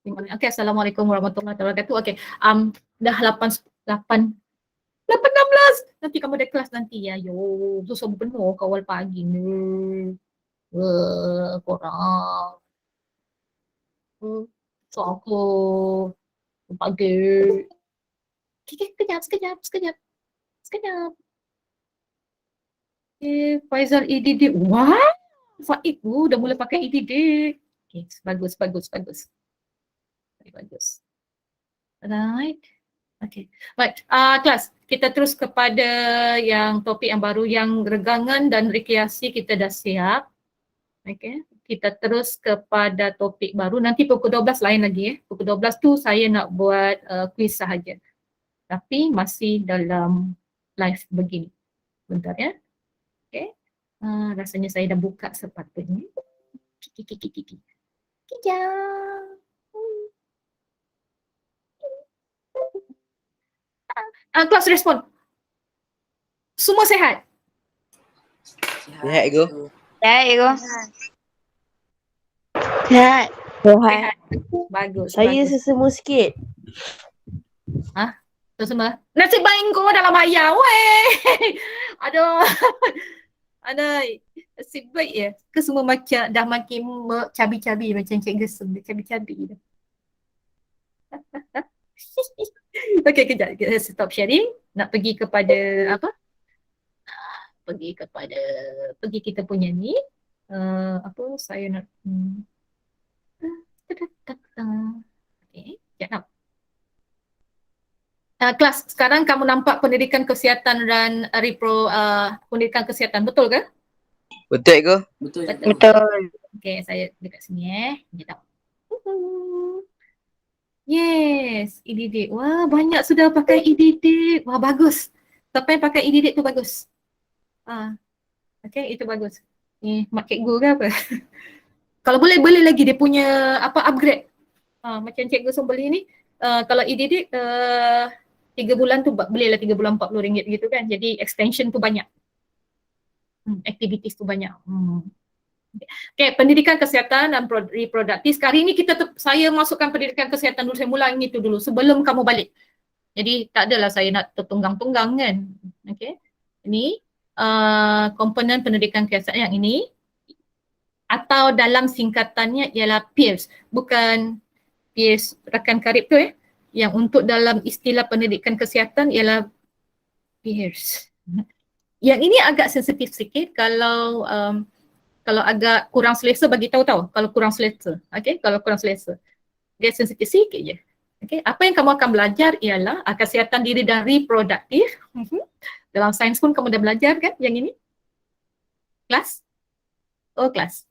Okay, Assalamualaikum warahmatullahi wabarakatuh. Okay, dah 8:16. Nanti kamu ada kelas nanti ya. Yo, susah penuh kawal pagi ni. Korang. So aku pagi. Okay, sekejap. Faizal EDD. Wah, Faik dah mula pakai EDD. Okay, bagus. Right. Okay. Baik, kelas. Kita terus kepada yang topik yang baru, yang regangan dan rekreasi kita dah siap. Okay. Kita terus kepada topik baru. Nanti pukul 12 lain lagi. Pukul 12 tu saya nak buat quiz sahaja. Tapi masih dalam live begini. Bentar ya. Okay. Rasanya saya dah buka sepatutnya. Kejap. Kelas respon. Semua sehat? Sehat Ego. Sehat. Sehat. Bagus. Saya sesama sikit. Tu semua. Nasib baik kau dalam ayah. Weh. Aduh. Nasib baik ya. Ke semua macam dah makin cabi-cabi macam Cikgu Sem. Cabi-cabi dah. Okay, kejap. Kita stop sharing. Nak pergi kepada apa? Pergi kita punya ni. Apa saya nak okay, sekejap. Kelas, sekarang kamu nampak pendidikan kesihatan dan pendidikan kesihatan, betul ke? Betul Ego. Betul. Okay, saya dekat sini sekejap. Yes, EDD. Wah, banyak sudah pakai EDD. Wah, bagus. Siapa yang pakai EDD tu bagus. Okay, itu bagus. Ni mak cikgu ke apa? Kalau boleh lagi dia punya upgrade. Macam cikgu Sombeli ni, kalau EDD 3 bulan tu bolehlah 3 bulan RM40 gitu kan. Jadi extension tu banyak. Activities tu banyak. Okay, pendidikan kesihatan dan reproduktif. Sekarang ini saya masukkan pendidikan kesihatan dulu. Saya mula itu dulu sebelum kamu balik. Jadi tak adalah saya nak tertunggang-tunggang kan. Okay. Ini komponen pendidikan kesihatan yang ini. Atau dalam singkatannya ialah PEERS. Bukan PEERS rakan karib tu Yang untuk dalam istilah pendidikan kesihatan ialah PEERS. Yang ini agak sensitif sikit kalau agak kurang selesa bagi tahu kalau kurang selesa. Okey, kalau kurang selesa. Dia sensitif sikit je. Okey, apa yang kamu akan belajar ialah kesihatan diri dan reproduktif. Dalam sains pun kamu dah belajar kan yang ini? Kelas? Oh, kelas.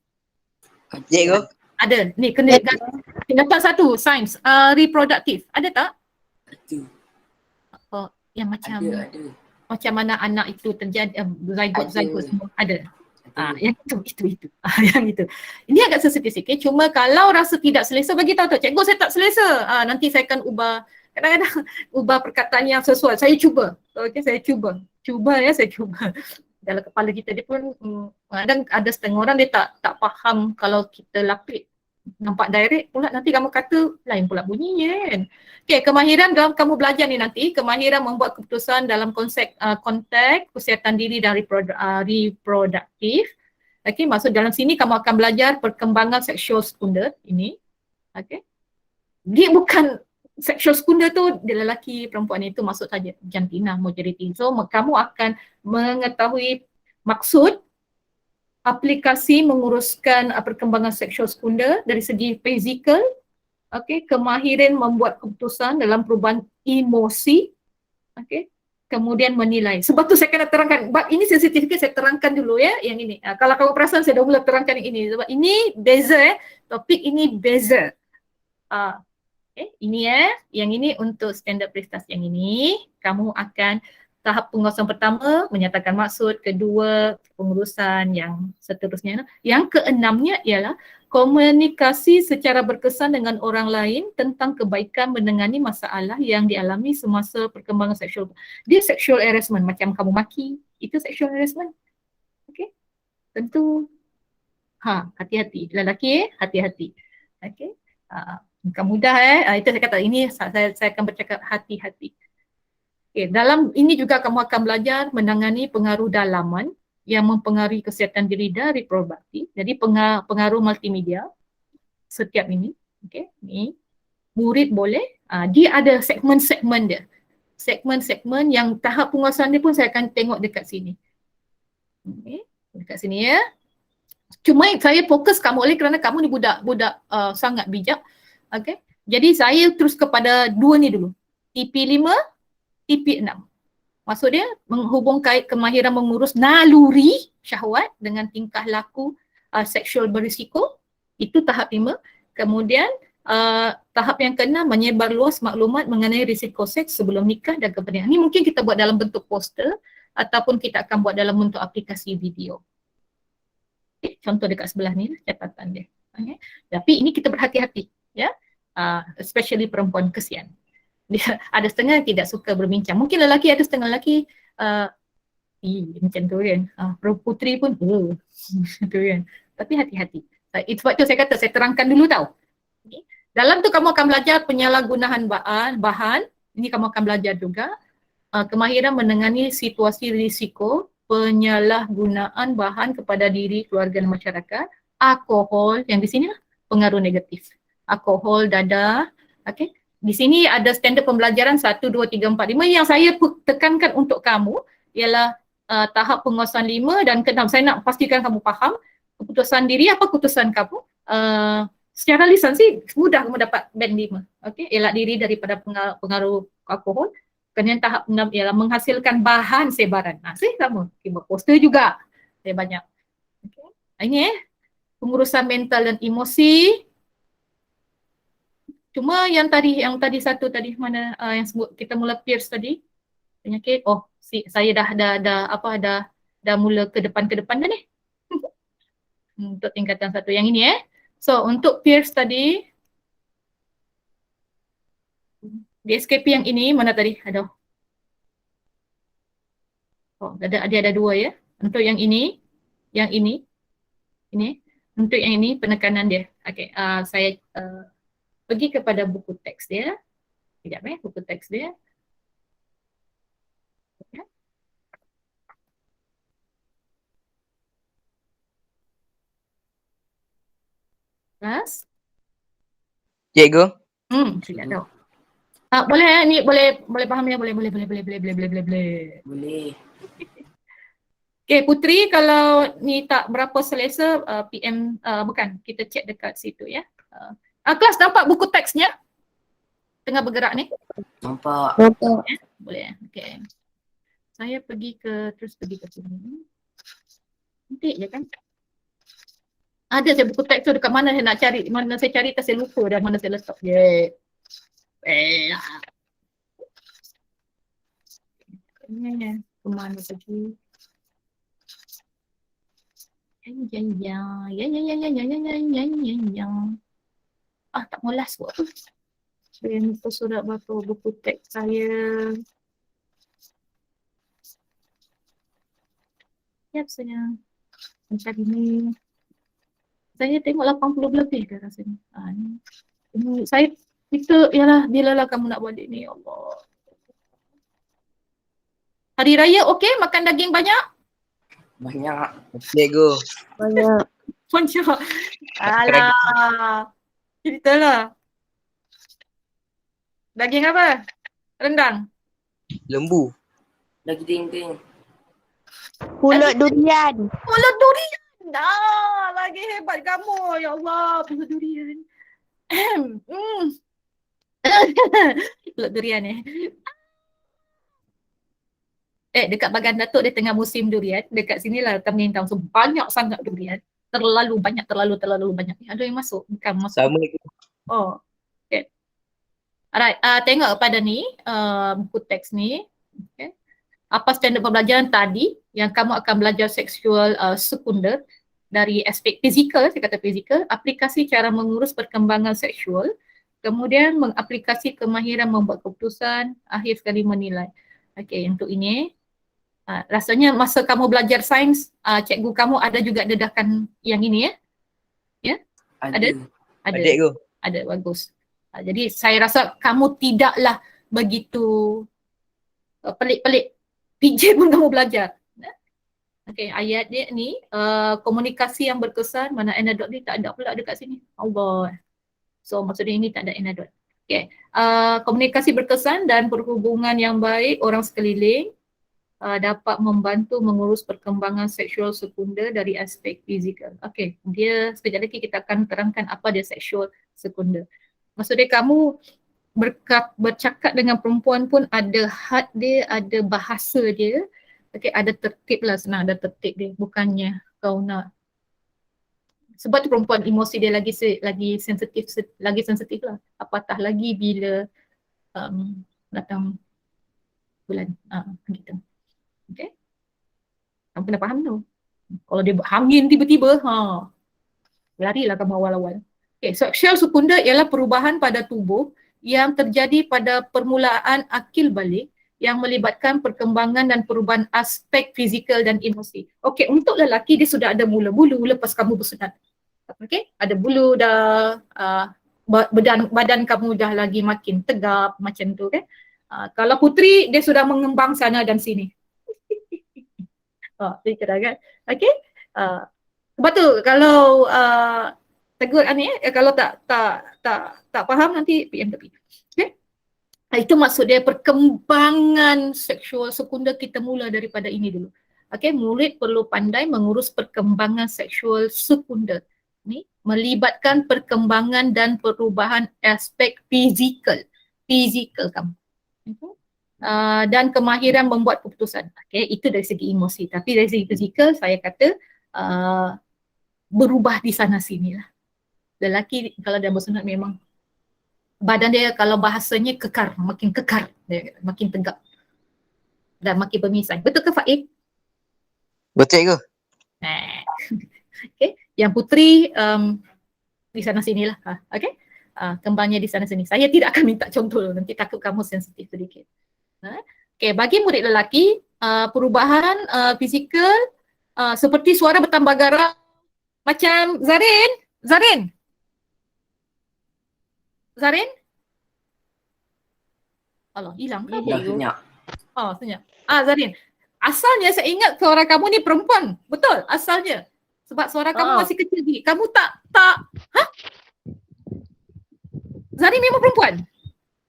Ya Ego. Ada. Ni kena tingkatan 1 sains reproduktif. Ada tak? Ada. Oh, yang macam Ada. Macam mana anak itu terjadi zygote semua ada. Yang itu. Yang itu. Ini agak sensitif sikit. Cuma kalau rasa tidak selesa bagi tahu cikgu saya tak selesa. Nanti saya akan ubah. Kadang-kadang ubah perkataan yang sesuai. Saya cuba. Okey, saya cuba. Saya cuba. Dalam kepala kita dia pun kadang ada setengah orang dia tak faham kalau kita lapik nampak direct pula nanti kamu kata lain pula bunyinya kan. Okey, kemahiran dalam kamu belajar ni nanti, kemahiran membuat keputusan dalam konteks kesihatan diri dan reproduktif. Okey, maksud dalam sini kamu akan belajar perkembangan seksual sekunder ini. Okey. Dia bukan seksual sekunder tu dia lelaki perempuan itu maksud saja jantina majoriti. So kamu akan mengetahui maksud aplikasi menguruskan perkembangan seksual sekunder dari segi fizikal, kemahiran membuat keputusan dalam perubahan emosi, kemudian menilai. Sebab tu saya kena terangkan, ini sensitif saya terangkan dulu ya yang ini. Kalau kamu perasan saya dah mula terangkan yang ini sebab ini beza topik ini beza. Ini yang ini untuk standard prestasi yang ini kamu akan tahap pengurusan pertama menyatakan maksud, kedua pengurusan yang seterusnya. Yang keenamnya ialah komunikasi secara berkesan dengan orang lain tentang kebaikan menangani masalah yang dialami semasa perkembangan seksual. Dia sexual harassment macam kamu maki, itu sexual harassment. Okey. Tentu hati-hati. Lelaki hati-hati. Okey. Bukan mudah itu saya kata ini saya akan bercakap hati-hati. Okay, dalam ini juga kamu akan belajar menangani pengaruh dalaman yang mempengaruhi kesihatan diri dan reproduksi. Jadi pengaruh multimedia setiap ini. Okay, ni murid boleh, dia ada segmen-segmen dia. Segmen-segmen yang tahap penguasaan dia pun saya akan tengok dekat sini. Okay, dekat sini ya. Cuma saya fokus kamu oleh kerana kamu ni budak sangat bijak. Okay, jadi saya terus kepada dua ni dulu. TP5, TP6. Maksud dia menghubung kait kemahiran mengurus naluri syahwat dengan tingkah laku seksual berisiko. Itu tahap 5. Kemudian tahap yang ke-6 menyebar luas maklumat mengenai risiko seks sebelum nikah dan kepernikahan. Ini mungkin kita buat dalam bentuk poster ataupun kita akan buat dalam bentuk aplikasi video. Okay, contoh dekat sebelah ni catatan dia. Okay. Tapi ini kita berhati-hati ya. Especially perempuan, kesian. Dia ada setengah tidak suka berbincang. Mungkin lelaki, ada setengah lelaki macam tu kan. Puteri pun tu kan. Tapi hati-hati. Itu sebab tu saya kata saya terangkan dulu tau. Okay. Dalam tu kamu akan belajar penyalahgunaan bahan. Ini kamu akan belajar juga kemahiran menangani situasi risiko penyalahgunaan bahan kepada diri, keluarga dan masyarakat. Alkohol, yang di sini lah pengaruh negatif. Alkohol, dadah. Okay. Di sini ada standard pembelajaran 1, 2, 3, 4, 5. Yang saya tekankan untuk kamu ialah tahap penguasaan 5 dan ke-6. Saya nak pastikan kamu faham keputusan diri, apa keputusan kamu. Secara lisan sih mudah kamu dapat band 5. Okay? Elak diri daripada pengaruh alkohol. Kemudian tahap 6 ialah menghasilkan bahan sebaran. Sih sama. Okay, poster juga. Saya banyak. Okay. Ini pengurusan mental dan emosi. Cuma yang tadi satu tadi mana yang sebut kita mula peers tadi penyakit. Saya dah mula ke depan dah ni. Untuk tingkatan 1 yang ini So untuk peers tadi di SKP yang ini mana tadi? Aduh. Dia ada 2 ya. Untuk yang ini, ini. Untuk yang ini penekanan dia. Okey, saya pergi kepada buku teks dia. Sekejap buku teks dia. Okay. Kelas. Cikgu. Sekejap tahu. Boleh ni boleh faham ya, boleh. Boleh. Okay, Putri, kalau ni tak berapa selesa PM bukan, kita check dekat situ ya. Kelas nampak buku teksnya? Tengah bergerak ni? Nampak. Boleh. Okay. Saya terus pergi ke sini. Nanti je kan? Ada saya buku teks tu dekat mana saya nak cari. Mana saya cari tak saya lupa dah mana saya letak. Kemana pergi? Tak molas buat tu. Saya lupa surat berapa buku teks saya. Siap saya mencari ni. Saya tengok 80 lebih dah rasanya. Ini saya kita ialah bilalah kamu nak balik ni, ya Allah. Hari raya okey makan daging banyak? Banyak. Cikgu. Banyak. Banyak. Alah. Ceritalah. Daging apa? Rendang. Lembu. Lagi ting-ting. Pulut durian. Pulut durian. Lagi hebat kamu. Ya Allah, pulut durian. Pulut durian dekat Bagan Datuk dia tengah musim durian. Dekat sinilah Tamrin Town. So, banyak sangat durian. Terlalu banyak. Ada yang masuk? Bukan masuk. Sama. Okay. Alright, tengok pada ni, buku teks ni. Okay. Apa standard pembelajaran tadi yang kamu akan belajar seksual sekunder dari aspek fizikal, saya kata fizikal, aplikasi cara mengurus perkembangan seksual, kemudian mengaplikasi kemahiran membuat keputusan, akhir sekali menilai. Okey, untuk ini rasanya masa kamu belajar sains, cikgu kamu ada juga dedahkan yang ini ya? Ya? Ada? Ada cikgu. Ada, bagus. Jadi saya rasa kamu tidaklah begitu pelik-pelik. PJ pun kamu belajar. Okey, ayat dia ni komunikasi yang berkesan, mana anecdote ni tak ada pula dekat sini. Allah. So maksudnya ini tak ada anecdote. Okey. Komunikasi berkesan dan perhubungan yang baik orang sekeliling dapat membantu mengurus perkembangan seksual sekunder dari aspek fizikal. Okey, dia sekejap lagi kita akan terangkan apa dia seksual sekunder. Maksudnya kamu bercakap dengan perempuan pun ada had dia, ada bahasa dia. Okey, ada tertib lah, senang ada tertib dia. Bukannya kau nak, sebab tu perempuan emosi dia lagi sensitif lah. Apatah lagi bila datang bulan gitu. Okay. Kamu kena faham tu. Kalau dia hangin tiba-tiba, larilah kamu awal-awal. Okay, seksual sekunder ialah perubahan pada tubuh yang terjadi pada permulaan akil balik yang melibatkan perkembangan dan perubahan aspek fizikal dan emosi. Okay, untuk lelaki dia sudah ada mula bulu lepas kamu bersunat. Okay, ada bulu dah, badan kamu dah lagi makin tegap macam tu kan. Kalau puteri dia sudah mengembang sana dan sini. Dia kan. Okay. Sebab tu kalau tegur ni kalau tak faham nanti PM tepi. Okay. Itu maksud dia perkembangan seksual sekunder kita mula daripada ini dulu. Okay, murid perlu pandai mengurus perkembangan seksual sekunder. Ni melibatkan perkembangan dan perubahan aspek fizikal kamu. Okay. Dan kemahiran membuat keputusan. Okay, itu dari segi emosi. Tapi dari segi fizikal saya kata berubah di sana sini lah. Lelaki kalau dia bersunat memang badan dia kalau bahasanya kekar, makin kekar, dia, makin tegak dan makin bermisai. Betul ke Faik? Betul ke? Okay. Yang puteri di sana sinilah. Okay. Kembangnya di sana sini. Saya tidak akan minta contoh, nanti takut kamu sensitif sedikit. Okay, bagi murid lelaki, perubahan fizikal seperti suara bertambah garang macam Zarin? Allah, hilang ke? Dah senyap. Senyap. Zarin. Asalnya saya ingat suara kamu ni perempuan. Betul, asalnya. Sebab suara kamu masih kecil lagi. Kamu tak. Zarin memang perempuan?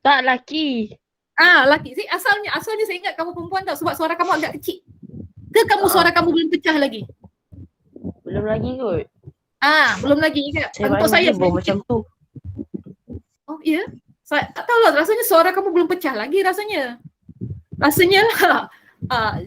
Tak, laki. Laki. Asalnya saya ingat kamu perempuan tau sebab suara kamu agak kecil. Ke kamu suara kamu belum pecah lagi? Belum lagi kot. Belum lagi ke? Untuk saya macam tu. Oh ya? Saya tak tahu lah, rasanya suara kamu belum pecah lagi rasanya. Rasanya lah.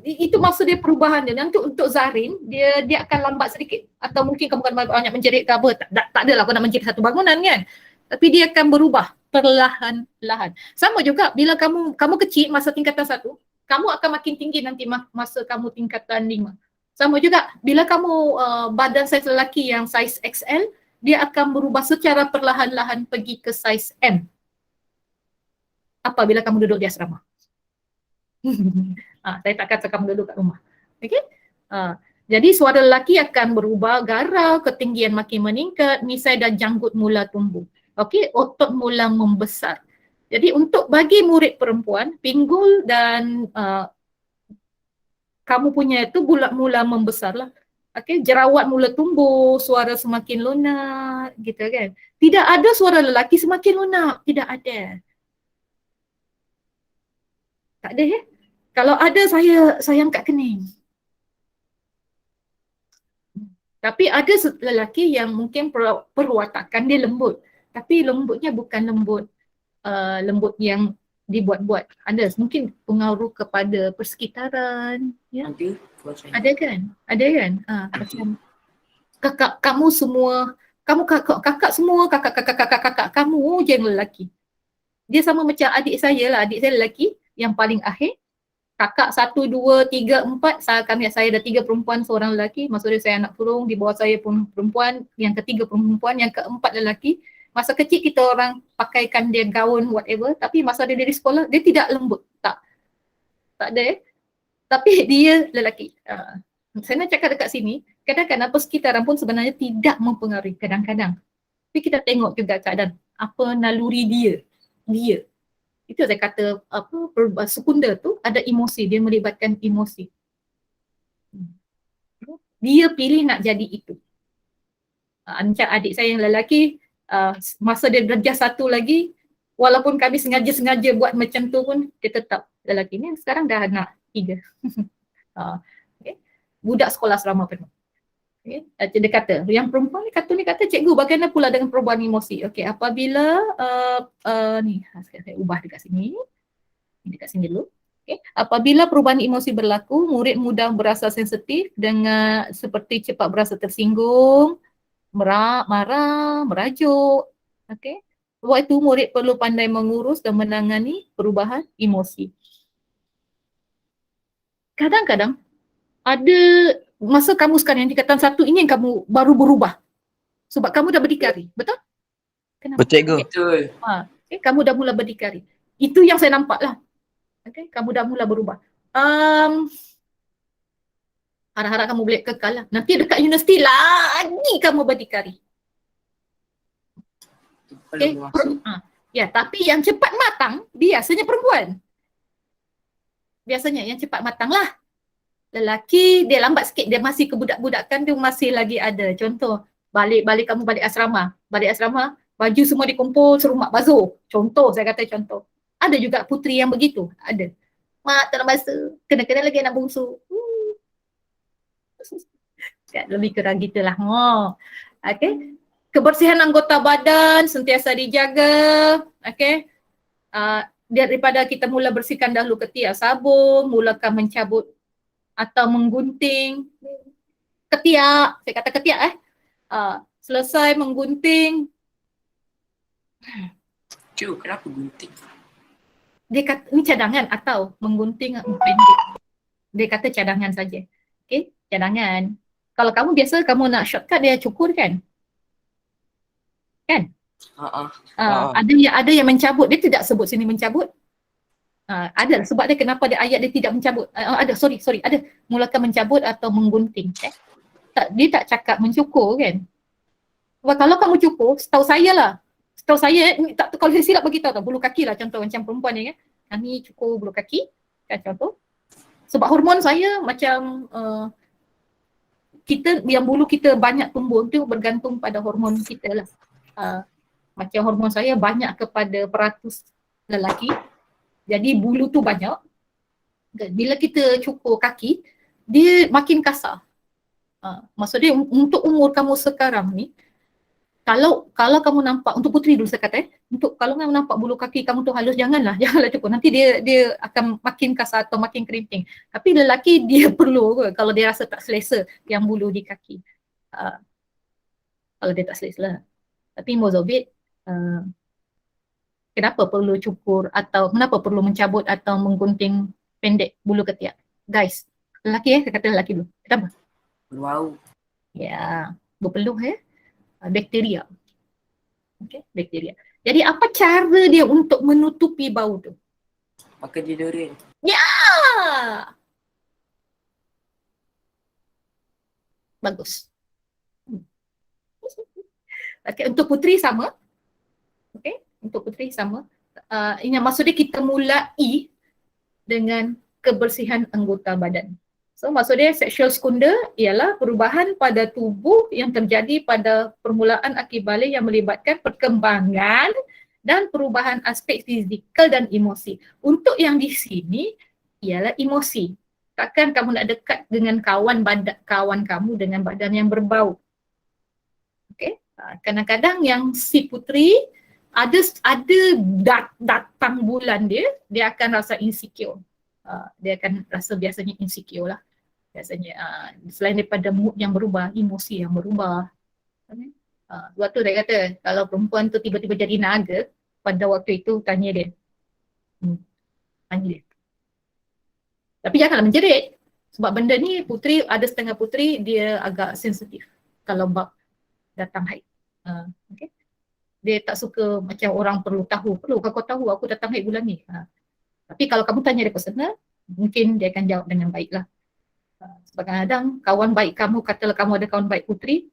Itu maksud dia perubahan dia. Nanti untuk Zarin, dia akan lambat sedikit. Atau mungkin kamu akan banyak menjerit ke apa. Tak adalah aku nak menjerit satu bangunan kan. Tapi dia akan berubah perlahan-lahan. Sama juga bila kamu kecil masa tingkatan 1, kamu akan makin tinggi nanti masa kamu tingkatan 5. Sama juga bila kamu badan saiz lelaki yang saiz XL, dia akan berubah secara perlahan-lahan pergi ke saiz M. Apabila kamu duduk di asrama. Saya tak kata kamu duduk kat rumah. Okay? Jadi suara lelaki akan berubah, garau, ketinggian makin meningkat, misai dan janggut mula tumbuh. Okey, otot mula membesar. Jadi untuk bagi murid perempuan, pinggul dan kamu punya itu mula membesar lah. Okey, jerawat mula tumbuh, suara semakin lunak gitu kan. Tidak ada suara lelaki semakin lunak, tidak ada. Tak ada ya? Kalau ada saya angkat kening. Tapi ada lelaki yang mungkin perwatakan dia lembut. Tapi lembutnya bukan lembut yang dibuat-buat. Ada mungkin pengaruh kepada persekitaran. Ya? Nanti Ada kan? Macam kakak kamu semua, kakak semua, kakak kamu je yang lelaki. Dia sama macam adik saya lah, adik saya lelaki yang paling akhir. Kakak 1, 2, 3, 4, saya ada 3 perempuan, seorang lelaki. Maksudnya saya anak sulung, di bawah saya pun perempuan, yang ketiga perempuan, yang keempat lelaki. Masa kecil kita orang pakaikan dia gaun whatever, tapi masa dia dari sekolah, dia tidak lembut. Tak ada Tapi dia lelaki. Saya nak cakap dekat sini, kadang-kadang persekitaran pun sebenarnya tidak mempengaruhi kadang-kadang. Tapi kita tengok juga keadaan. apa naluri dia. Itu saya kata sekunda tu ada emosi, dia melibatkan emosi. Dia pilih nak jadi itu. Macam adik saya yang lelaki, masa dia darjah 1 lagi, walaupun kami sengaja-sengaja buat macam tu pun, dia tetap lelaki ni sekarang dah anak 3. Okay. Budak sekolah asrama penuh. Okay. Dia kata, yang perempuan ni kata, cikgu bagaimana pula dengan perubahan emosi? Okay, apabila ni, sekarang saya ubah dekat sini dulu. Okay. Apabila perubahan emosi berlaku, murid mudah berasa sensitif dengan seperti cepat berasa tersinggung, marah, merajuk. Okay. Sebab itu murid perlu pandai mengurus dan menangani perubahan emosi. Kadang-kadang ada masa kamu sekarang yang tingkatan 1 ini yang kamu baru berubah. Sebab kamu dah berdikari. Betul? Kenapa? Betul cikgu. Betul. Okay, kamu dah mula berdikari. Itu yang saya nampak lah. Okay, kamu dah mula berubah. Harap-harap kamu boleh kekal lah. Nanti dekat universiti lagi kamu berdikari. Okay. Ya, tapi yang cepat matang biasanya perempuan. Biasanya yang cepat matang lah. Lelaki dia lambat sikit, dia masih kebudak-budakan, dia masih lagi ada. Contoh, balik kamu balik asrama, baju semua dikumpul serumak basuh. Contoh, saya kata contoh. Ada juga puteri yang begitu, ada. Mak tak nak basuh, kena-kena lagi anak bungsu. Lebih kurang gitulah. Okay. Kebersihan anggota badan sentiasa dijaga. Okay. Daripada kita mula bersihkan dahulu ketiak sabun, mulakan mencabut atau menggunting ketiak. Saya kata ketiak selesai menggunting. Cuk, kenapa gunting? Dia kata ni cadangan atau menggunting pendek. Dia kata cadangan saja. Okay, cadangan. Kalau kamu biasa kamu nak shortcut dia cukur kan? Kan? Ada yang mencabut, dia tidak sebut sini mencabut. Ada sebab dia kenapa dia ayat dia tidak mencabut. Ada mulakan mencabut atau menggunting. Dia tak cakap mencukur kan? Sebab kalau kamu cukur, setahu saya tak, kalau saya silap beritahu tau, bulu kaki lah contoh macam perempuan ni kan. Kami cukur bulu kaki kan contoh. Sebab hormon saya macam kita yang bulu kita banyak tumbuh tu bergantung pada hormon kita lah. Macam hormon saya banyak kepada peratus lelaki. Jadi bulu tu banyak. Bila kita cukur kaki, dia makin kasar. Maksudnya untuk umur kamu sekarang ni, kalau kamu nampak, untuk puteri dulu saya kata, kalau kamu nampak bulu kaki kamu tu halus, janganlah cukur. Nanti dia akan makin kasar atau makin keriting. Tapi lelaki dia perlu kalau dia rasa tak selesa yang bulu di kaki. Kalau dia tak selesa lah. Tapi most of it, kenapa perlu cukur atau kenapa perlu mencabut atau menggunting pendek bulu ketiak? Guys, lelaki saya kata lelaki dulu. Kenapa? Berbau. Ya, berpeluh bakteria. Okay, bakteria. Jadi apa cara dia untuk menutupi bau tu? Pakai deodoran. Ya! Bagus. Okay, untuk puteri sama. Okay, untuk puteri sama. Ini maksudnya kita mulai dengan kebersihan anggota badan. So maksudnya sexual sekunda ialah perubahan pada tubuh yang terjadi pada permulaan akibat yang melibatkan perkembangan dan perubahan aspek fizikal dan emosi. Untuk yang di sini ialah emosi. Takkan kamu nak dekat dengan kawan kamu dengan badan yang berbau. Okay. Kadang-kadang yang si puteri ada datang bulan dia akan rasa insecure. Dia akan rasa biasanya insecure lah. Biasanya selain daripada mood yang berubah, emosi yang berubah. Sebab tu dia kata kalau perempuan tu tiba-tiba jadi naga, pada waktu itu tanya dia. Tanya dia. Tapi janganlah menjerit. Sebab benda ni puteri, ada setengah puteri dia agak sensitif kalau bab datang haid. Okay. Dia tak suka macam orang perlu tahu. Perlu kau tahu aku datang haid bulan ni. Tapi kalau kamu tanya dia personal, mungkin dia akan jawab dengan baik lah. Sebab kadang-kadang kawan baik kamu, katalah kamu ada kawan baik puteri,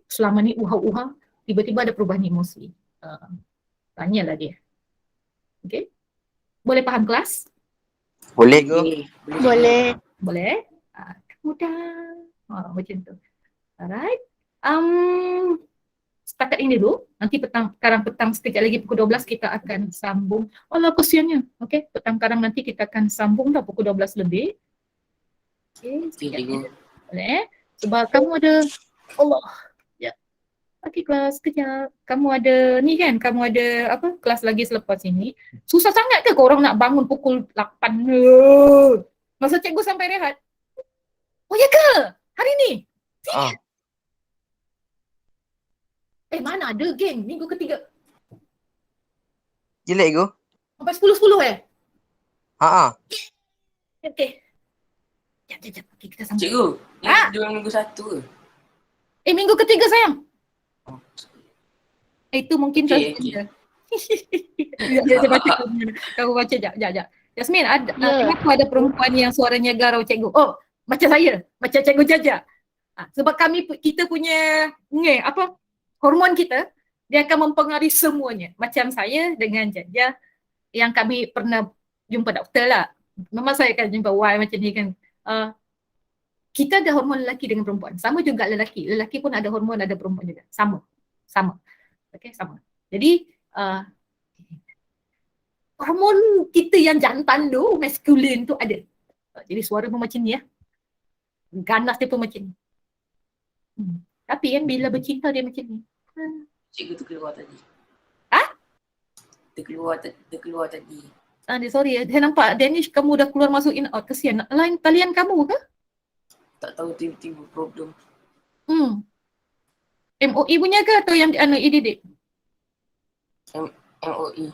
selama ni uha-uha, tiba-tiba ada perubahan emosi. Tanyalah dia. Okay? Boleh faham kelas? Boleh ke? Boleh. Boleh? Mudah. Macam tu. Alright. Setakat ini dulu. Nanti sekarang petang sekejap lagi pukul 12 kita akan sambung. Alah kesiannya. Okay. Petang-kadang nanti kita akan sambung dah pukul 12 lebih. Okay. Sekejap cikgu. lagi. Boleh? Sebab kamu ada Allah. Ya. Okay kelas sekejap. Kamu ada ni kan? Kamu ada apa? Kelas lagi selepas ini. Susah sangat ke korang nak bangun pukul 8? Masa cikgu sampai rehat? Oh ya ke? Hari ni? Ah, Mana ada geng? Minggu ketiga. jelek ke? Sampai 10-10 Ha. Okay. Sekejap. Okay, kita sambung. Cikgu, Ah! ini 2 minggu 1 ke? Minggu ketiga sayang. Itu mungkin Okay, saya. Saya baca kamu baca jap. Yasmin, kenapa ada perempuan yang suaranya garau cikgu? Oh, macam saya, macam cikgu Jaja. Sebab kita punya hormon kita, dia akan mempengaruhi semuanya. Macam saya dengan Jaja yang kami pernah jumpa doktor lah. Memang saya akan jumpa Y macam ni kan. Kita ada hormon lelaki dengan perempuan. Sama juga lelaki. Lelaki pun ada hormon, ada perempuan juga. Sama. Okay, sama. Jadi, hormon kita yang jantan tu, maskulin tu ada. Jadi suara pun macam ni ya. Ganas dia pun macam ni. Tapi kan bila bercinta dia macam ni. Cikgu terkeluar tadi. Ha? Terkeluar tadi. Sorry, saya nampak Danish kamu dah keluar masuk in out. Kesian. Lain talian kamu ke? Tak tahu tiba-tiba problem. MOE punya ke atau yang EDD? MOE.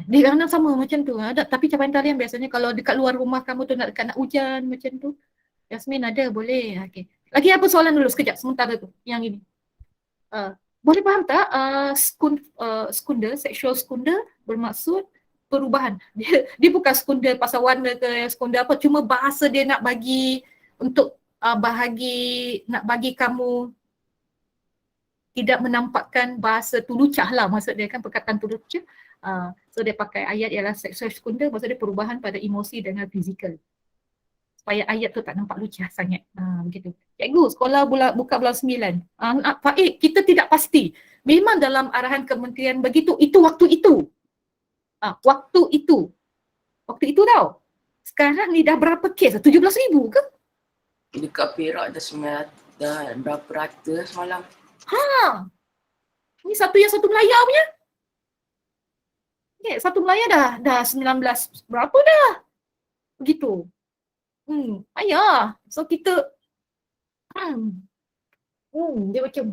Dia kadang sama macam tu. Tapi cabaran talian biasanya kalau dekat luar rumah kamu tu nak hujan macam tu. Yasmin ada, boleh. Okay. Lagi apa soalan dulu sekejap sementara tu yang ini. Boleh faham tak skunda, sexual skunda bermaksud perubahan. Dia bukan skunda pasal warna ke skunda apa, cuma bahasa dia nak bagi untuk nak bagi kamu tidak menampakkan bahasa tu lucah lah, maksud dia kan perkataan tu lucah. So dia pakai ayat ialah sexual skunda, maksud dia perubahan pada emosi dengan fizikal. Supaya ayat tu tak nampak lucah sangat. Begitu. Cikgu, sekolah buka bulan 9. Faik, kita tidak pasti. Memang dalam arahan kementerian begitu, itu waktu itu. Waktu itu tau. Sekarang ni dah berapa kes? 17,000 ke? Dekat Perak dah berapa ratus semalam. Ini satu Melaya punya. Okay, satu Melaya dah 19 berapa dah? Begitu. Ayah. So kita dia macam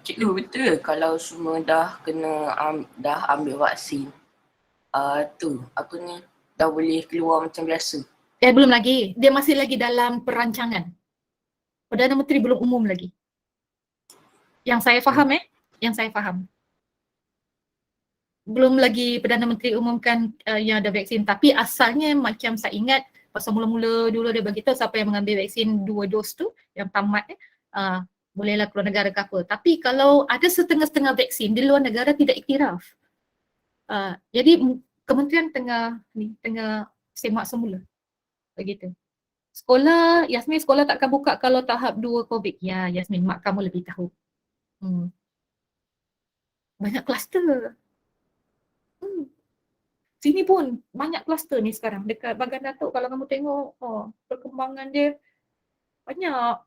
Cikgu betul kalau semua dah dah ambil vaksin. Dah boleh keluar macam biasa. belum lagi. Dia masih lagi dalam perancangan. Perdana Menteri belum umum lagi. Yang saya faham. Belum lagi Perdana Menteri umumkan yang ada vaksin. Tapi asalnya macam saya ingat pasal mula-mula dulu dia beritahu siapa yang mengambil vaksin 2 dos tu yang tamat bolehlah keluar negara ke apa. Tapi kalau ada setengah-setengah vaksin di luar negara tidak iktiraf. Jadi kementerian tengah semak semula. Begitu. Yasmin sekolah takkan buka kalau tahap 2 COVID. Ya Yasmin, mak kamu lebih tahu. Banyak kluster. Sini pun banyak kluster ni sekarang. Dekat Bagan Datuk kalau kamu tengok perkembangan dia banyak.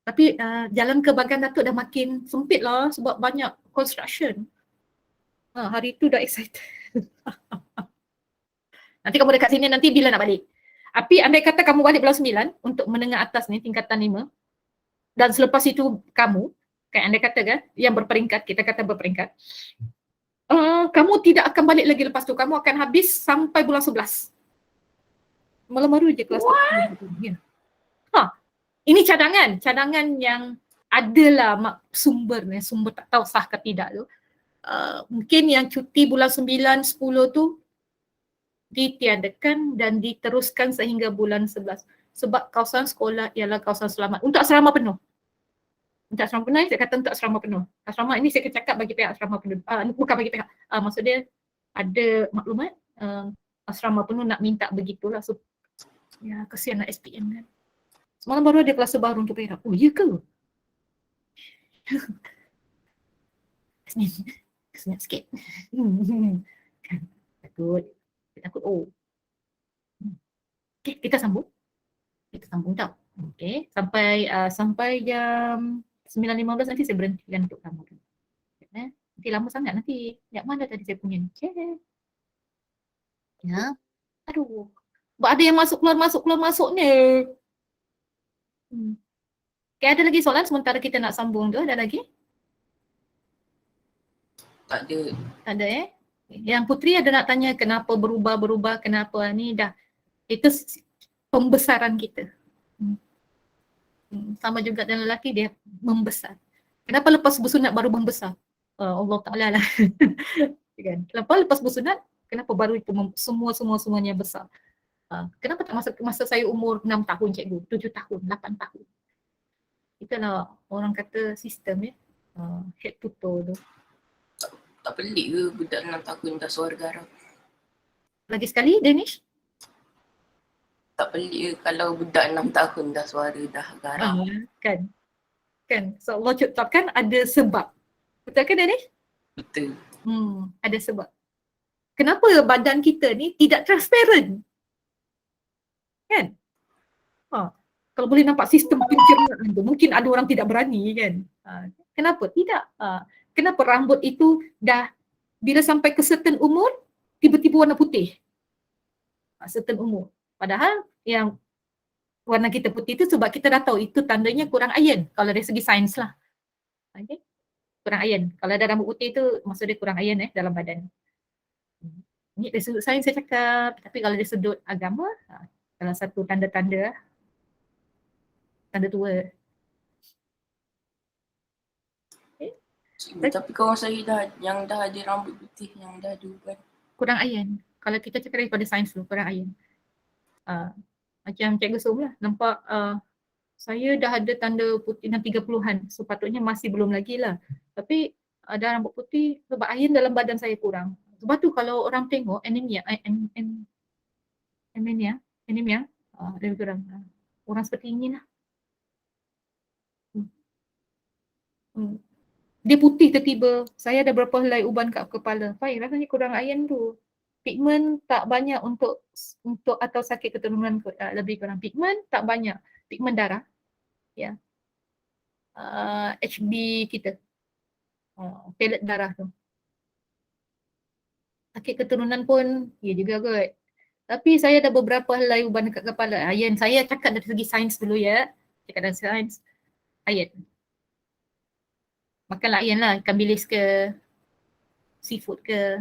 Tapi jalan ke Bagan Datuk dah makin sempit lah sebab banyak construction. Hari tu dah excited. Nanti kamu dekat sini nanti bila nak balik. Tapi andai kata kamu balik bulan 9 untuk menengah atas ni tingkatan 5 dan selepas itu kamu, kan andai kata kan yang berperingkat, kita kata berperingkat. Kamu tidak akan balik lagi lepas tu. Kamu akan habis sampai bulan 11. Malam baru je kelas. Ya. Ini cadangan yang adalah sumber tak tahu sah ke tidak tu. Mungkin yang cuti bulan 9, 10 tu ditiadakan dan diteruskan sehingga bulan 11. Sebab kawasan sekolah ialah kawasan selamat. Untuk asrama penuh. Untuk asrama penuh, saya kata untuk asrama penuh. Asrama ini saya cakap bagi pihak asrama penuh. Bukan bagi pihak. Maksud dia ada maklumat asrama penuh nak minta begitulah. So, ya kesian nak SPM kan. Semalam baru ada kelas baru untuk Perak. Oh ya ke? Senyap sikit. Takut. Oh. Okay, kita sambung. Tau. Okay, sampai jam 9.15 nanti saya berhentikan untuk kamu. Nanti lama sangat nanti. Yang mana tadi saya punya ni? Ya. Aduh. Ada yang masuk keluar ni. Okay, ada lagi soalan sementara kita nak sambung tu? Ada lagi? Tak ada. Tak ada Yang Putri ada nak tanya kenapa berubah, kenapa ni dah. Itu pembesaran kita. Sama juga dengan lelaki dia membesar. Kenapa lepas bersunat baru membesar? Allah Ta'ala lah. Kan? Lepas bersunat, kenapa baru itu semuanya besar? Kenapa tak masa saya umur 6 tahun cikgu, 7 tahun, 8 tahun? Itulah orang kata sistem head to toe tu. Tak pelik ke budak 6 tahun dah suara garang? Lagi sekali, Danish? Tak pelik ke kalau budak 6 tahun dah suara dah garang? Kan? So Allah ciptakan ada sebab. Betul kan Danish? Betul. Ada sebab. Kenapa badan kita ni tidak transparent? Kan? Kalau boleh nampak sistem pencernaan tu, mungkin ada orang tidak berani kan? Kenapa? Tidak. Kenapa rambut itu dah bila sampai ke certain umur, tiba-tiba warna putih? Certain umur. Padahal yang warna kita putih itu sebab kita dah tahu itu tandanya kurang iron. Kalau dari segi sains lah. Okay? Kurang iron. Kalau ada rambut putih itu maksud dia kurang iron dalam badan. Ini dari sudut sains saya cakap. Tapi kalau dari sudut agama, salah satu tanda-tanda tanda tua. Tapi kawan saya yang dah ada rambut putih, yang dah ada uban. Kurang iron. Kalau kita cakap daripada sains dulu, kurang iron. Macam Cikgu Som lah, nampak saya dah ada tanda putih 30-an. Sepatutnya masih belum lagi lah. Tapi ada rambut putih sebab iron dalam badan saya kurang. Sebab tu kalau orang tengok anemia, lebih kurang. Orang seperti ini lah. Dia putih tiba-tiba. Saya ada berapa helai uban kat kepala. Fahim, rasanya kurang iron tu. Pigmen tak banyak untuk atau sakit keturunan lebih kurang. Pigmen tak banyak. Pigmen darah. Ya. HB kita. Pelet darah tu. Sakit keturunan pun ya juga kot. Tapi saya ada beberapa helai uban dekat kepala. Iron, saya cakap dari segi sains dulu ya. Cakap dari sains. Iron. Makanlah iron lah, ikan bilis ke, seafood ke.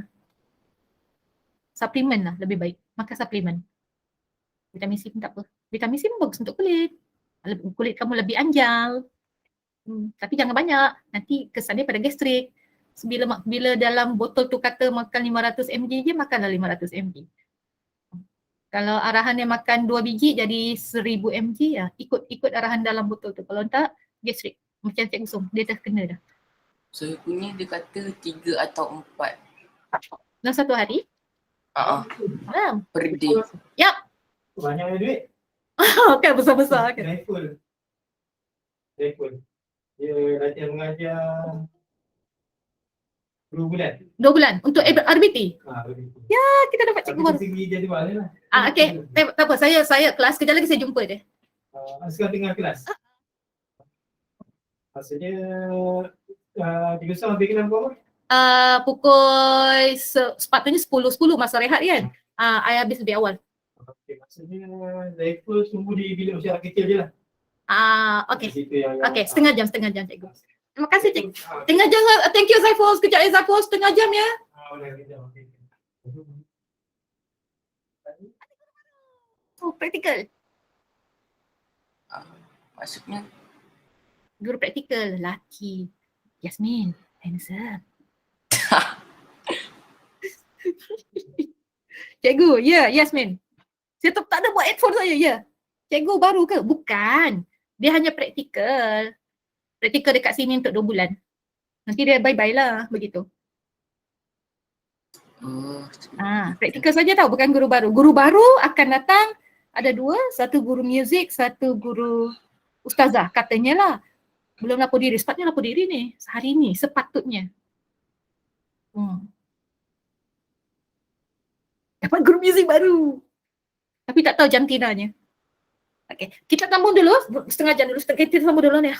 Suplemen lah lebih baik. Makan suplemen. Vitamin C pun tak apa. Vitamin C pun bagus untuk kulit. Kulit kamu lebih anjal. Tapi jangan banyak. Nanti kesannya pada gastrik. Bila dalam botol tu kata makan 500 mg je, makanlah 500 mg. Kalau arahannya makan 2 biji jadi 1000 mg, ya, ikut arahan dalam botol tu. Kalau tak, gastrik. Macam Cikgu Som, dia dah kena dah. Saya punya dia kata 3 atau 4. Dalam satu hari? Per day. Yap. Banyak duit. Kan besar-besar kan. Raiful. Dia latihan mengajar 2 bulan. 2 bulan untuk RBT. Begitu. Ya, kita dapat cikgu baru. Segi jadual lah. Okey. Tak apa, saya kelas kejap lagi saya jumpa dia. Sekarang tengah kelas. Maksudnya Cikgu Sam ambil kelas berapa? Pukul sepatutnya 10 masa rehat kan. I habis lebih awal. Okay, maksudnya Raiful tunggu di bilik usia kecil je lah. Okey. Okey, setengah jam cikgu. Terima kasih cikgu. Setengah jam. Thank you Zaiful. Sekejap Zaiful, setengah jam ya. Oh, praktikal. Maksudnya Guru praktikal lelaki. Yasmin, handsome. Cikgu, ya, Yasmin. Saya tak ada buat headphone saya, ya. Cikgu baru ke? Bukan. Dia hanya praktikal. Praktikal dekat sini untuk 2 bulan. Nanti dia bye-bye lah begitu. Oh. Praktikal saja tau, bukan guru baru. Guru baru akan datang ada 2, satu guru muzik, satu guru ustazah katanya lah. Belum lapor diri, sepatutnya lapor diri ni sehari ni, sepatutnya. Dapat guru muzik baru. Tapi tak tahu jantinanya. Okay, kita sambung dulu, setengah jam dulu, kita sambung dulu ni.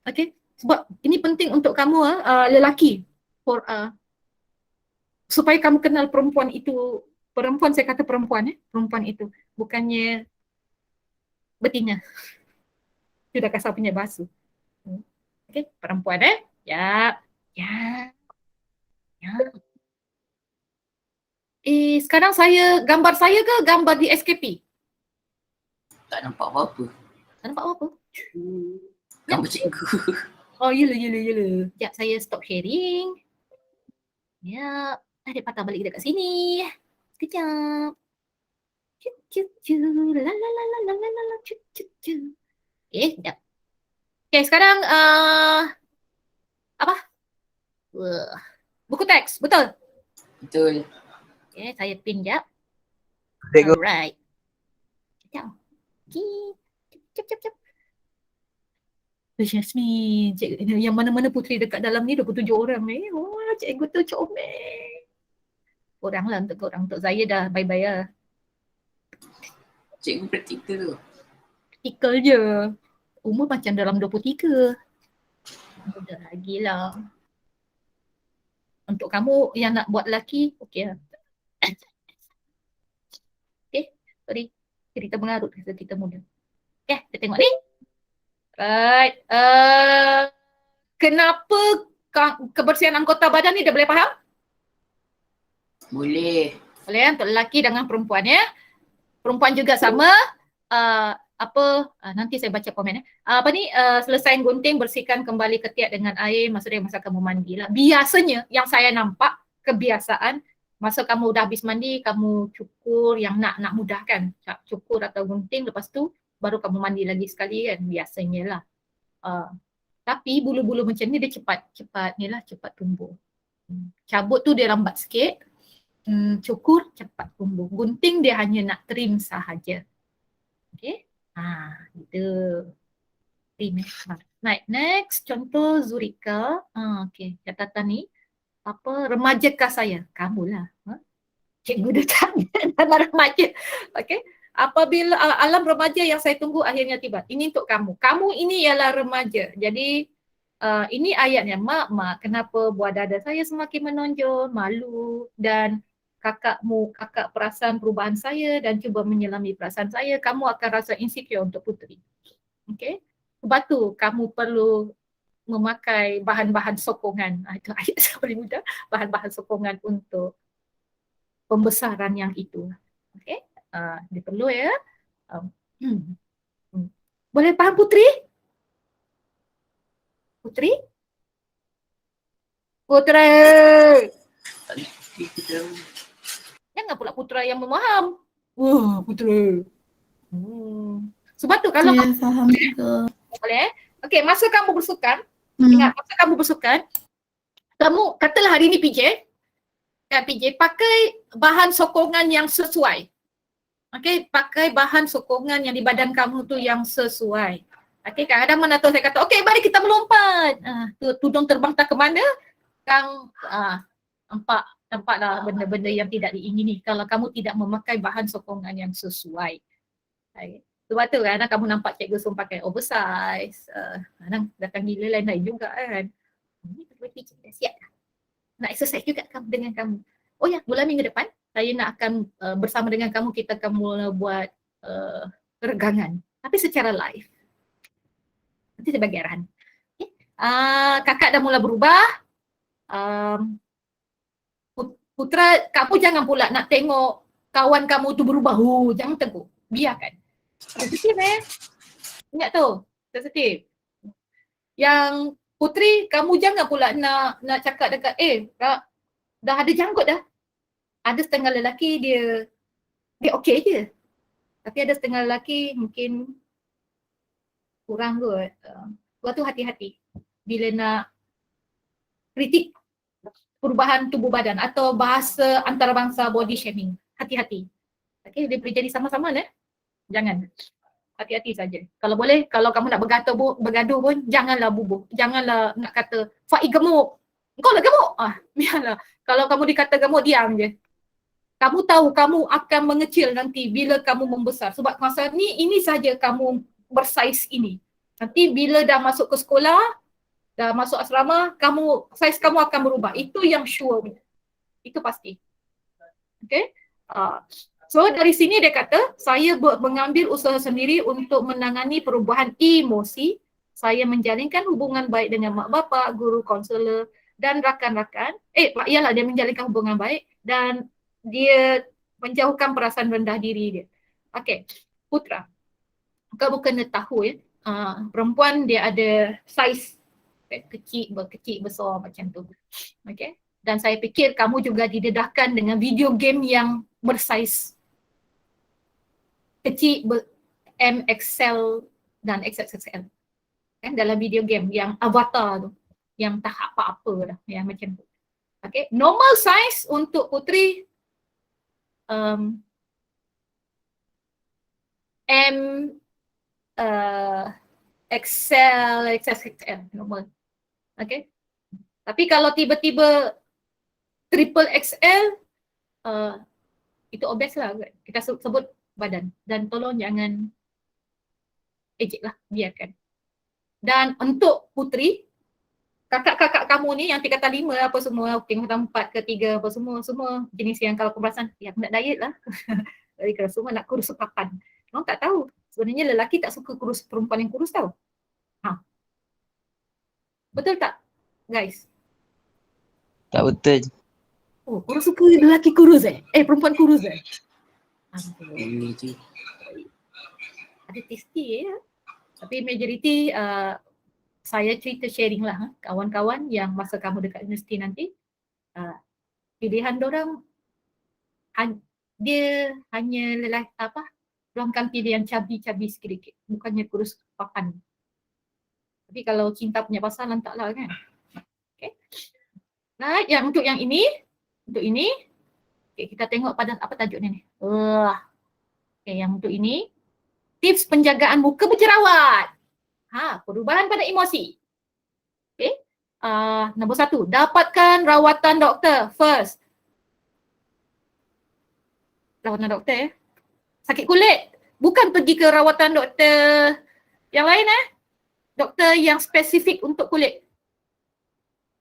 Okay, sebab ini penting untuk kamu lelaki. Supaya kamu kenal perempuan itu, perempuan saya kata perempuan perempuan itu. Bukannya betina. Sudah kasar punya bahasa. Okay, perempuan Ya. Sekarang gambar saya ke gambar di SKP? Tak nampak apa-apa. Tak nampak apa-apa? Gambar cikgu. Oh, yela. Sekejap saya stop sharing. Ya, ada patah balik dekat sini. Sekejap. Sekejap. Okay, sekarang apa? Buku teks, betul? Betul. Okay, saya pin sekejap. Cikgu. Alright. Sekejap. Cep. Yasmin, cikgu, yang mana-mana puteri dekat dalam ni 27 orang ni. Oh, cikgu tu comel. Korang lah untuk korang. Untuk saya dah bye-bye lah. Cikgu praktikal tu. Praktikal je. Umur macam dalam 23. Muda lagi lah. Untuk kamu yang nak buat lelaki, okey lah. Okay, sorry. Cerita mengarut rasa kita muda. Okay, kita tengok ni. Right. Kenapa kebersihan anggota badan ni dah boleh faham? Boleh. Boleh untuk lelaki dengan perempuan ya. Perempuan juga sama. Nanti saya baca komen selesai gunting, bersihkan kembali ketiak dengan air, maksudnya masa kamu mandi lah. Biasanya yang saya nampak kebiasaan masa kamu dah habis mandi, kamu cukur yang nak mudahkan, cukur atau gunting, lepas tu baru kamu mandi lagi sekali kan, biasanya lah. Tapi bulu-bulu macam ni dia cepat tumbuh. Cabut tu dia lambat sikit, cukur cepat tumbuh, gunting dia hanya nak trim sahaja. Okay. Gitu. Next, contoh Zurika. Okay, catatan ni. Remajakah saya? Kamulah. Cikgu dah tanya nama remaja. Okay. Apabila alam remaja yang saya tunggu akhirnya tiba. Ini untuk kamu. Kamu ini ialah remaja. Jadi ini ayatnya. Mak, kenapa buah dada saya semakin menonjol, malu dan kakak perasan perubahan saya dan cuba menyelami perasaan saya, kamu akan rasa insecure untuk puteri. Okay. Sebab tu kamu perlu memakai bahan-bahan sokongan. Itu ayat saya paling mudah. Bahan-bahan sokongan untuk pembesaran yang itu. Okay. Dia perlu ya. Boleh faham puteri? Puteri? Jangan pula putera yang memaham. Wah, putera. Sebab tu kalau Saya faham juga. boleh. Okey, masa kamu bersukan, ingat masa kamu bersukan, kamu katalah hari ni PJ, kan PJ, pakai bahan sokongan yang sesuai. Okey, pakai bahan sokongan yang di badan kamu tu yang sesuai. Okey, kadang-kadang mana tu saya kata, okey, mari kita melompat. Tudung terbang tak ke mana? Kang nampaklah benda-benda yang tidak diingini kalau kamu tidak memakai bahan sokongan yang sesuai. Sebab tu kadang kamu nampak cikgu semua pakai oversize, kadang datang gila lain juga kan. Ini betul-betul cikgu dah siap dah. Nak exercise juga dengan kamu. Oh ya, bulan minggu depan saya nak akan bersama dengan kamu, kita akan mula buat regangan. Tapi secara live. Nanti saya bagi arahan. Okay. Kakak dah mula berubah. Putra, kamu jangan pula nak tengok kawan kamu tu berubah. Jangan tegur. Biarkan. Sensitif ingat tu. Sensitif. Yang puteri, kamu jangan pula nak cakap dekat, kak, dah ada janggut dah. Ada setengah lelaki dia okey je. Tapi ada setengah lelaki mungkin kurang kot. tu hati-hati bila nak kritik perubahan tubuh badan atau bahasa antarabangsa body shaming. Hati-hati. Okay, dia boleh jadi sama-sama jangan. Hati-hati saja. Kalau boleh, kalau kamu nak bergaduh pun janganlah bubuh. Janganlah nak kata Faiz gemuk. Kau lah gemuk. Biarlah. Kalau kamu dikata gemuk, diam je. Kamu tahu kamu akan mengecil nanti bila kamu membesar. Sebab masa ni, ini saja kamu bersaiz ini. Nanti bila dah masuk ke sekolah, dah masuk asrama, saiz kamu akan berubah. Itu yang sure. Itu pasti. Okay? So dari sini dia kata, saya mengambil usaha sendiri untuk menangani perubahan emosi. Saya menjalinkan hubungan baik dengan mak bapak, guru, konselor dan rakan-rakan. Ialah dia menjalinkan hubungan baik dan dia menjauhkan perasaan rendah diri dia. Okay, Putra. Kamu kena tahu perempuan dia ada saiz kecil, besar macam tu. Okay. Dan saya fikir kamu juga didedahkan dengan video game yang bersaiz kecil, MXL dan XXXL. Kan dalam video game yang avatar tu, yang tak apa-apa dah, yang macam tu. Okay. Normal size untuk putri XXXL normal. Okay. Tapi kalau tiba-tiba triple XL, itu obes lah. Kita sebut badan. Dan tolong jangan ejek lah, biarkan. Dan untuk putri, kakak-kakak kamu ni yang tingkatan 5 apa semua, tingkatan 4 ke 3 apa semua jenis yang kalau keberasan, yang nak diet lah. Jadi kalau semua nak kurus kapan. Orang tak tahu. Sebenarnya lelaki tak suka kurus, perempuan yang kurus tau. Betul tak, guys? Tak betul. Oh, korang suka lelaki kurus perempuan kurus Ini je. Ada tasty Tapi majoriti saya cerita sharing lah kawan-kawan yang masa kamu dekat universiti nanti, pilihan dorang dia hanya peluangkan pilihan cabi-cabi sedikit, bukannya kurus papan. Tapi kalau cinta punya pasal lantaklah kan. Okay. Nah, untuk ini, okay, kita tengok pada apa tajuk ni. Okay, yang untuk ini, tips penjagaan muka berjerawat. Perubahan pada emosi. Okay. Nombor 1, dapatkan rawatan doktor first. Rawatan doktor sakit kulit. Bukan pergi ke rawatan doktor yang lain doktor yang spesifik untuk kulit.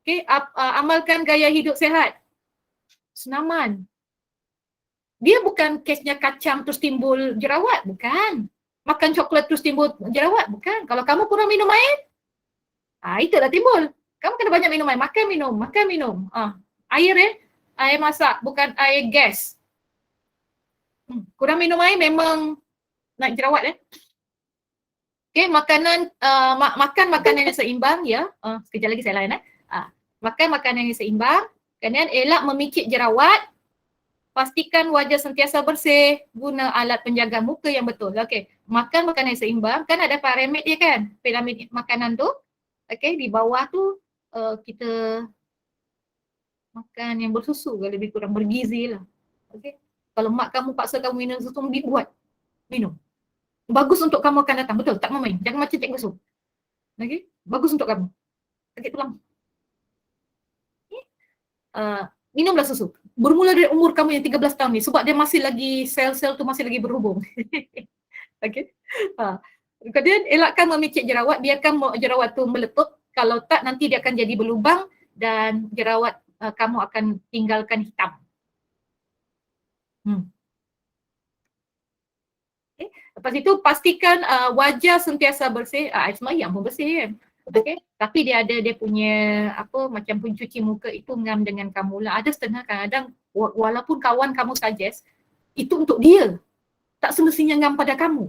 Okay, amalkan gaya hidup sihat. Senaman. Dia bukan kesnya kacang terus timbul jerawat, bukan. Makan coklat terus timbul jerawat, bukan. Kalau kamu kurang minum air, itulah timbul. Kamu kena banyak minum air, makan minum. Air air masak, bukan air gas. Kurang minum air memang nak jerawat Okay, makan makanan yang seimbang ya. Sekejap lagi saya lain makan makanan yang seimbang. Kemudian elak memicit jerawat. Pastikan wajah sentiasa bersih. Guna alat penjaga muka yang betul. Okey, makan makanan yang seimbang. Kan ada piramid dia kan? Piramid makanan tu. Okey, di bawah tu kita makan yang bersusu, lebih kurang bergizi lah. Okey. Kalau mak kamu paksa kamu minum susu, buat. Minum. Bagus untuk kamu akan datang. Betul, tak main. Jangan macam cikgu Su. Okay? Bagus untuk kamu. Sakit tulang. Okay? Minumlah susu. Bermula dari umur kamu yang 13 tahun ni. Sebab dia masih lagi, sel-sel tu masih lagi berhubung. Okay? Kemudian elakkan memicit jerawat. Biarkan jerawat tu meletup. Kalau tak, nanti dia akan jadi berlubang dan jerawat kamu akan tinggalkan hitam. Okay. Lepas itu pastikan wajah sentiasa bersih. Air semayang pun bersih kan. Okay. Tapi dia punya macam pencuci muka itu ngam dengan kamu lah. Ada setengah kadang walaupun kawan kamu suggest, itu untuk dia. Tak semestinya ngam pada kamu.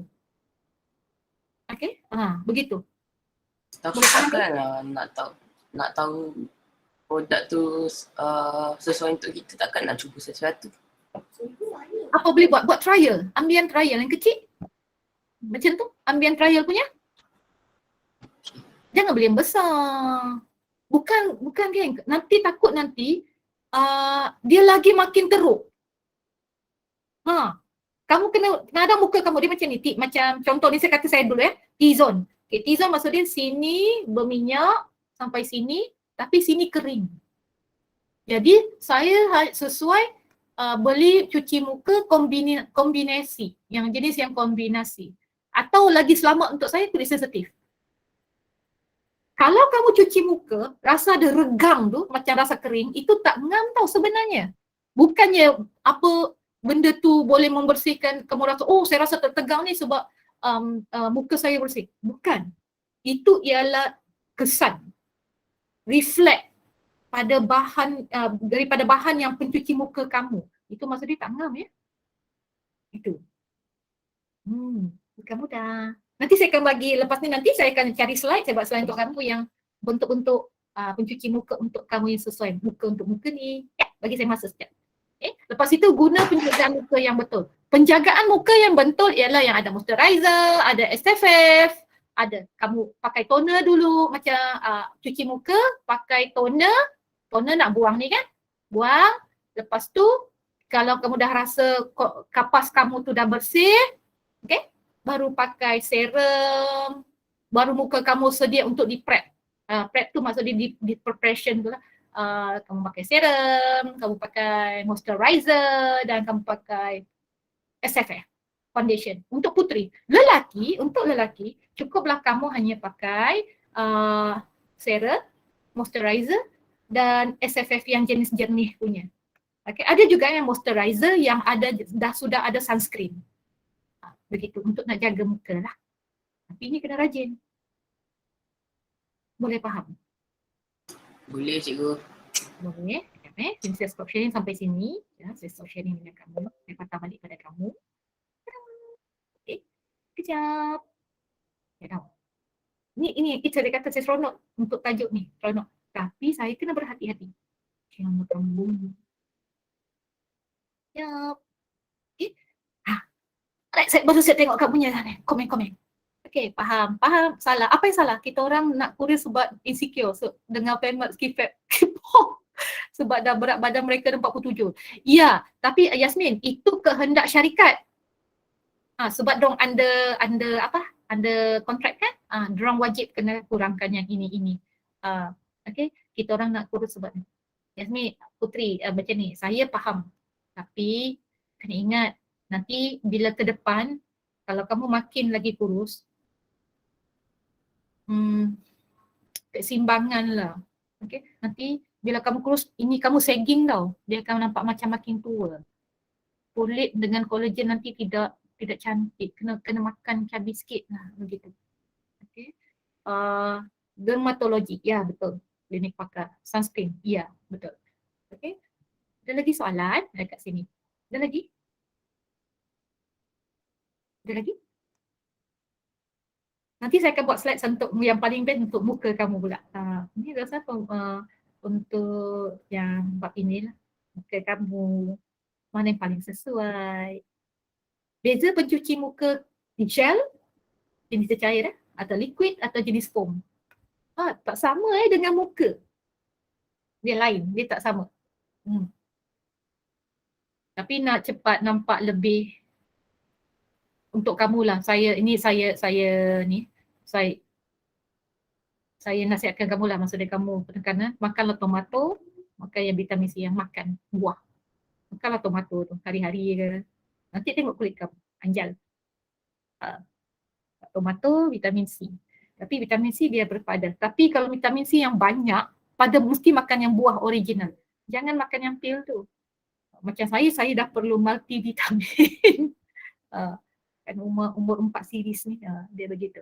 Okay. Begitu. Tapi takkan nak tahu produk tu sesuai untuk kita, takkan nak cuba sesuatu. Apa boleh buat trial, ambian trial yang kecil. Macam tu, ambian trial punya. Jangan beli yang besar. Bukan geng. Nanti takut nanti dia lagi makin teruk. Kamu kena ada muka kamu dia macam ni. Macam contoh ni saya kata saya dulu T-zone. Okay, T-zone maksudnya sini berminyak sampai sini tapi sini kering. Jadi saya sesuai beli cuci muka kombinasi. Yang jenis yang kombinasi. Atau lagi selamat untuk saya kulit sensitif. Kalau kamu cuci muka, rasa ada regang tu, macam rasa kering, itu tak ngam tau sebenarnya. Bukannya apa benda tu boleh membersihkan, kamu rasa, oh saya rasa tertegang ni sebab muka saya bersih. Bukan. Itu ialah kesan, reflect pada bahan, daripada bahan yang pencuci muka kamu. Itu maksudnya tak ngam ya. Itu. Bukan mudah. Nanti saya akan bagi, lepas ni nanti saya akan cari slide, saya buat slide untuk kamu yang bentuk-bentuk pencuci muka untuk kamu yang sesuai. Muka untuk muka ni, bagi saya masa sekejap. Lepas itu guna penjagaan muka yang betul. Penjagaan muka yang betul ialah yang ada moisturizer, ada SPF, ada kamu pakai toner dulu, macam cuci muka, pakai toner nak buang ni kan, buang. Lepas tu kalau kamu dah rasa kapas kamu tu dah bersih, okay, baru pakai serum, baru muka kamu sedia untuk di prep. Prep tu maksudnya di preparation tu lah. Kamu pakai serum, kamu pakai moisturizer dan kamu pakai SPF, foundation. Untuk puteri. Untuk lelaki, cukuplah kamu hanya pakai serum, moisturizer dan SPF yang jenis jernih punya. Okay. Ada juga yang moisturizer yang sudah ada sunscreen. Begitu, untuk nak jaga muka lah. Tapi ni kena rajin. Boleh faham? Boleh cikgu. Boleh. Sini saya stop sharing sampai sini. Ya, saya stop sharing dengan kamu. Saya patah balik pada kamu. Okay. Kejap. Ya tahu. Ini saya kata saya seronok untuk tajuk ni. Seronok. Tapi saya kena berhati-hati. Jangan kamu. Ya. Okay. Baru saya tengok kat punya komen. Okay, faham. Salah. Apa yang salah? Kita orang nak kurus sebab insecure dengan famous skifat. Sebab dah berat badan mereka 47. Ya, tapi Yasmin, itu kehendak syarikat. Sebab dorang under kontrak kan? Dorang wajib kena kurangkan yang ini. Okay, kita orang nak kurus sebab ni. Yasmin, Putri, macam ni, saya faham. Tapi kena ingat, nanti bila ke depan, kalau kamu makin lagi kurus, keseimbangan lah. Okay? Nanti bila kamu kurus, ini kamu sagging tau. Dia akan nampak macam makin tua. Kulit dengan kolagen nanti tidak cantik. Kena makan cabai sikit lah. Begitu. Okay? Dermatologi, ya betul. Klinik pakar. Sunscreen, ya betul. Okay? Ada lagi soalan dekat sini? Ada lagi? Nanti saya akan buat slide untuk yang paling best untuk muka kamu pula. Ini rasa untuk yang bab inilah. Muka kamu, mana yang paling sesuai. Beza pencuci muka gel, jenis cair atau liquid atau jenis foam. Tak sama dengan muka. Dia lain, dia tak sama. Tapi nak cepat nampak lebih untuk kamulah. Saya nasihatkan kamulah, maksudnya kamu penekanan makanlah tomato, makan yang vitamin C, yang makan buah. Makanlah tomato tu hari-hari ke. Nanti tengok kulit kamu anjal. Tomato, vitamin C. Tapi vitamin C dia berpada. Tapi kalau vitamin C yang banyak, mesti makan yang buah original. Jangan makan yang pil tu. Macam saya dah perlu multivitamin. Kan umur 4 series ni, dia begitu.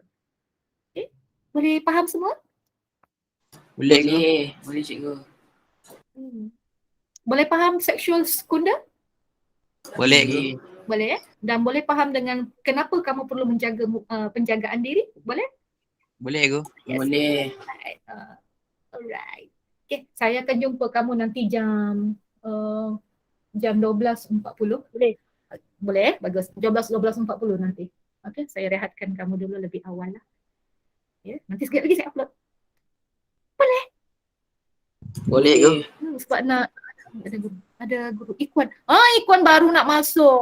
Okay? Boleh faham semua? Boleh. Boleh cikgu. Boleh faham sexual sekunda? Boleh. Boleh Dan boleh faham dengan kenapa kamu perlu menjaga penjagaan diri? Boleh? Boleh aku. Yes. Boleh. Alright. Okay, saya akan jumpa kamu nanti jam 12.40. Boleh? Bagus. 12.40 nanti. Okay, saya rehatkan kamu dulu lebih awal lah. Nanti sekejap lagi saya upload. Boleh ke? Sebab nak ada guru Ikwan. Ikwan baru nak masuk.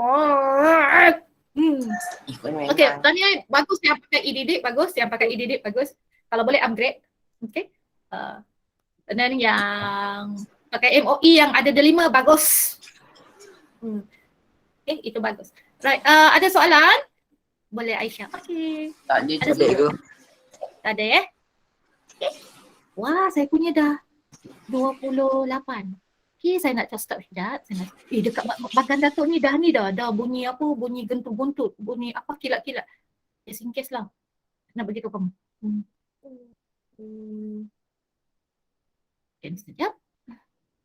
Ikut memang. Okey, tanya bagus yang pakai e-didik, bagus. Yang pakai e-didik, bagus. Kalau boleh upgrade. Okey. Dan yang pakai MOE yang ada delima, bagus. Okey, itu bagus. Right, ada soalan? Boleh Aisyah. Okey. Tak ada Ada je. Boleh ke? Tak ada ya? Okay. Wah, saya punya dah 28. Okay, saya nak start sekejap. Saya nak, dekat bagan Datuk ni dah bunyi apa, bunyi gentuk-guntut, bunyi apa kilat-kilat. Just in case lah. Nak bagi tahu kamu. Okay, sekejap.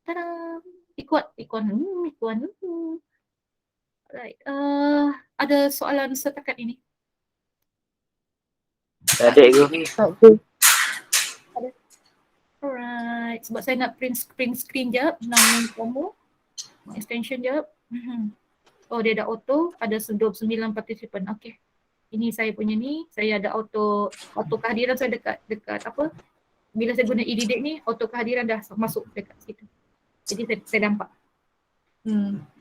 Tada! Ikon. Right. Ada soalan setakat ini? Tak ada ke? Alright, sebab saya nak print screen jap, nama kamu, extension jap. Oh, dia ada auto, ada 29 participant. Okay. Ini saya punya ni, saya ada auto kehadiran saya dekat apa? Bila saya guna e-didik ni, auto kehadiran dah masuk dekat situ. Jadi saya nampak.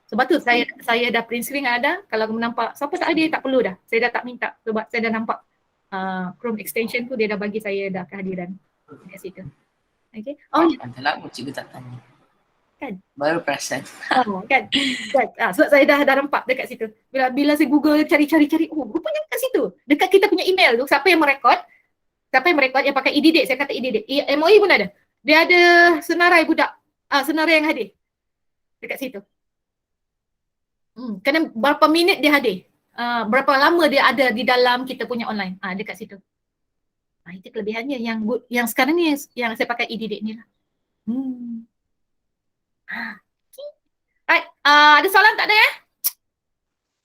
Sebab tu saya dah print screen ada. Kalau kamu nampak, siapa tak ada tak perlu dah. Saya dah tak minta sebab saya dah nampak Chrome extension tu dia dah bagi saya dah kehadiran dekat situ. Okay. Antara lama cikgu tak tanya. Kan? Baru perasan. Kan? Sebab saya dah nampak dekat situ. Bila saya Google cari, rupanya dekat situ. Dekat kita punya email tu, siapa yang merekod yang pakai e-didik, saya kata e-didik. MOE pun ada. Dia ada senarai budak. Senarai yang hadir. Dekat situ. Kena berapa minit dia hadir. Berapa lama dia ada di dalam kita punya online. Dekat situ. Itu kelebihannya yang sekarang ni yang saya pakai e-didik ni lah. Right, ada soalan tak ada ya?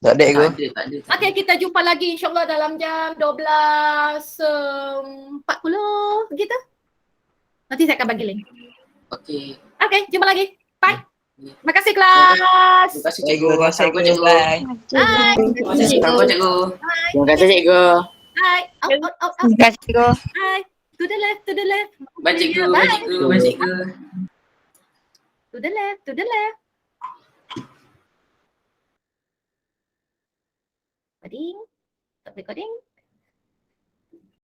Tak ada ke? Tak ada. Okay, kita jumpa lagi insyaAllah dalam jam 12.40 begitu. Nanti saya akan bagi link. Okey. Okay, jumpa lagi. Bye. Ya. Terima kasih kelas. Terima kasih cikgu. Terima kasih Assalamualaikum cikgu. Bye. Terima kasih cikgu. Terima kasih cikgu. Bye. Out. Terima kasih cikgu. Bye. To the left. Bye cikgu. Bye. Bye cikgu. To the left. Recording. Stop recording.